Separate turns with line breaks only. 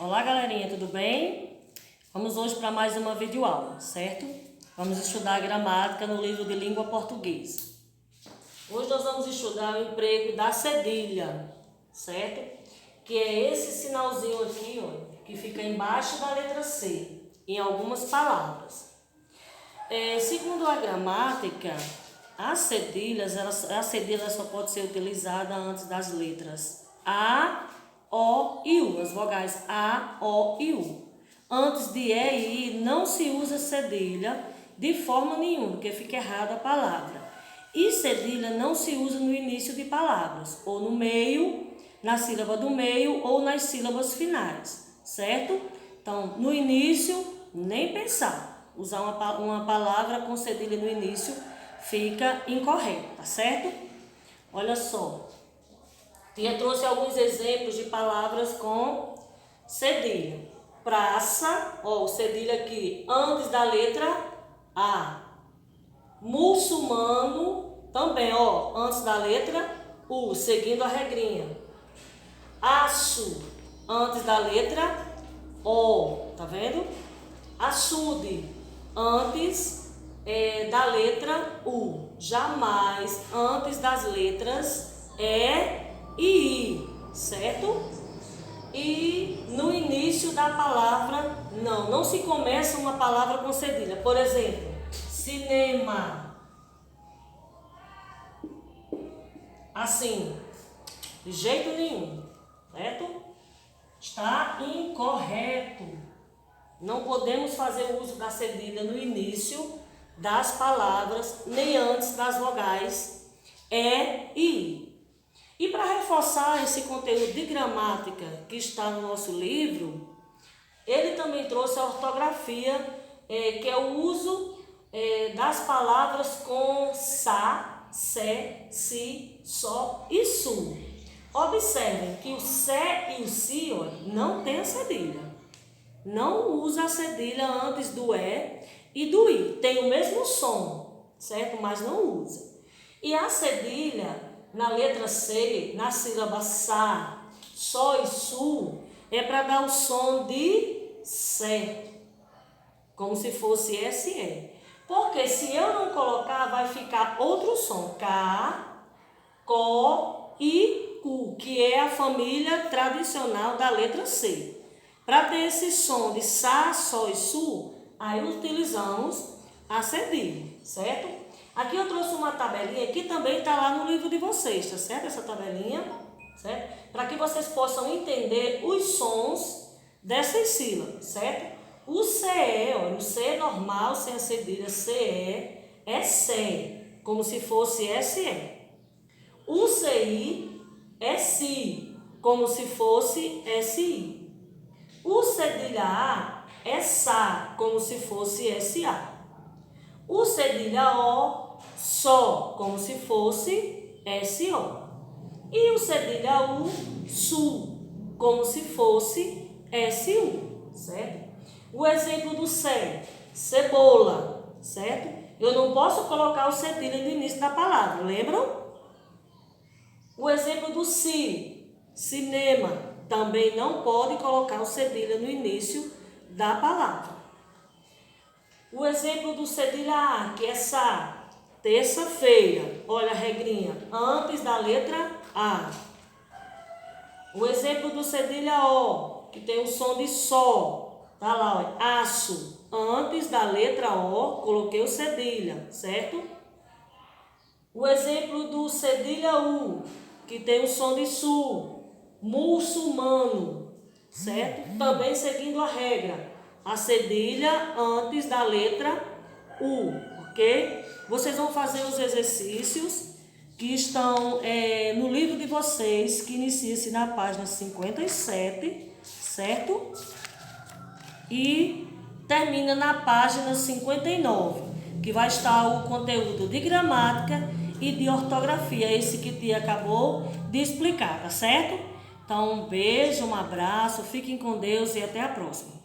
Olá, galerinha, tudo bem? Vamos hoje para mais uma videoaula, certo? Vamos estudar a gramática no livro de língua portuguesa. Hoje nós vamos estudar o emprego da cedilha, certo? Que é esse sinalzinho aqui, ó, que fica embaixo da letra C, em algumas palavras. Segundo a gramática, a cedilha só pode ser utilizada antes das letras A, O e U, as vogais A, O e U. Antes de E e I não se usa cedilha de forma nenhuma, porque fica errada a palavra. E cedilha não se usa no início de palavras, ou no meio, na sílaba do meio ou nas sílabas finais, certo? Então, no início, nem pensar. Usar uma palavra com cedilha no início fica incorreto, tá certo? Olha só. Tia trouxe alguns exemplos de palavras com cedilha. Praça, ó, o cedilha aqui antes da letra A. Muçulmano, também, ó, antes da letra U, seguindo a regrinha. Aço, antes da letra O, tá vendo? Açude, antes da letra U. Jamais antes das letras E e I, certo? E no início da palavra, não se começa uma palavra com cedilha. Por exemplo, cinema. Assim, de jeito nenhum, certo? Está incorreto. Não podemos fazer uso da cedilha no início das palavras, nem antes das vogais E e I. E para reforçar esse conteúdo de gramática que está no nosso livro, ele também trouxe a ortografia, que é o uso das palavras com sa, se, si, só e su. Observem que o se e o si, ó, não tem a cedilha. Não usa a cedilha antes do e do i. Tem o mesmo som, certo? Mas não usa. E a cedilha na letra C, na sílaba sa, só e su, é para dar o som de se, como se fosse se. Porque se eu não colocar, vai ficar outro som, ka, ko e ku, que é a família tradicional da letra C. Para ter esse som de sa, só e su, aí utilizamos a cedilha, certo? Aqui eu trouxe uma tabelinha que também está lá no livro de vocês, tá certo? Essa tabelinha, certo? Para que vocês possam entender os sons dessas sílabas, certo? O CE, ó, o C normal, sem a cedilha, CE, é C, como se fosse SE. O CI é SI, como se fosse SI. O cedilha A é SA, como se fosse SA. O cedilha O, só, como se fosse SO. E o cedilha U, SU, como se fosse SU, certo? O exemplo do C, cebola, certo? Eu não posso colocar o cedilha no início da palavra, lembram? O exemplo do si, cinema, também não pode colocar o cedilha no início da palavra. O exemplo do cedilha A, que é sa, terça-feira, olha a regrinha, antes da letra A. O exemplo do cedilha O, que tem o som de sol, tá lá, ó, aço, antes da letra O, coloquei o cedilha, certo? O exemplo do cedilha U, que tem o som de su, muçulmano, certo? Também seguindo a regra. A cedilha antes da letra U, ok? Vocês vão fazer os exercícios que estão no livro de vocês, que inicia-se na página 57, certo? E termina na página 59, que vai estar o conteúdo de gramática e de ortografia, esse que tia acabou de explicar, tá certo? Então, um beijo, um abraço, fiquem com Deus e até a próxima.